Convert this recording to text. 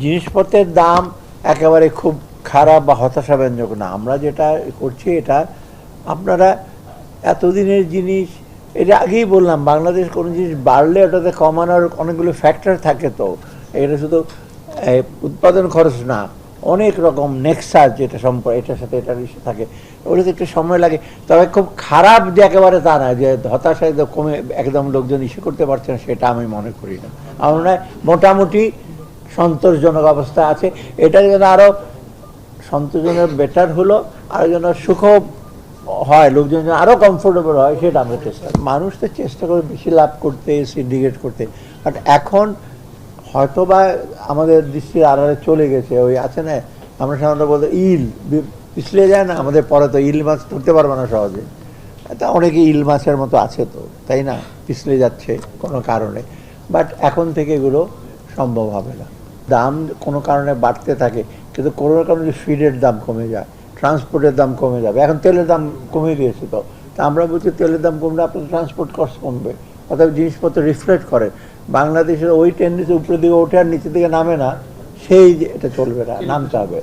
জিনিসপত্রের দাম একেবারে খুব খারাপ বা হতাশাব্যঞ্জক না। আমরা যেটা করছি এটা আপনারা এতদিনের জিনিস, এটা আগেই বললাম, বাংলাদেশ কোনো জিনিস বাড়লে ওটাতে কমানোর অনেকগুলো ফ্যাক্টর থাকে। তো এটা শুধু উৎপাদন খরচ না, অনেক রকম নেক্সাস যেটা এটার সাথে এটার ইস্যু থাকে, ওটাতে একটু সময় লাগে। তবে খুব খারাপ যে একেবারে তা না, যে হতাশায় কমে একদম লোকজন ইস্যু করতে পারছে না, সেটা আমি মনে করি না। আমার মনে হয় মোটামুটি সন্তোষজনক অবস্থা আছে। এটা যেন আরও সন্তোষজনক বেটার হলো, আরও যেন সুখ হয়, লোকজন যেন আরও কমফোর্টেবল হয়, সেটা আমরা চেষ্টা করি। মানুষ তো চেষ্টা করে বেশি লাভ করতে, সিন্ডিকেট করতে, বাট এখন হয়তো বা আমাদের দৃষ্টির আড়ালে চলে গেছে। ওই আছে না, আমরা সাধারণত বলতে ইল পিছলে যায় না, আমাদের পরে তো ইল মাছ ধরতে পারবো না সহজে। তা অনেকে ইল মাছের মতো আছে তো, তাই না, পিছলে যাচ্ছে কোনো কারণে। বাট এখন থেকে এগুলো সম্ভব হবে না। দাম কোনো কারণে বাড়তে থাকে, কিন্তু কোনো কারণে ফিডের দাম কমে যায়, ট্রান্সপোর্টের দাম কমে যাবে। এখন তেলের দাম কমে গিয়েছে, তো তা আমরা বলছি তেলের দাম কমলে আপনার ট্রান্সপোর্ট কস্ট কমবে, অর্থাৎ জিনিসপত্র রিফ্লেক্ট করে। বাংলাদেশের ওই টেন্ডেন্সি উপরের দিকে ওঠে আর নিচের দিকে নামে না, সেই এটা চলবে না, নামতে হবে।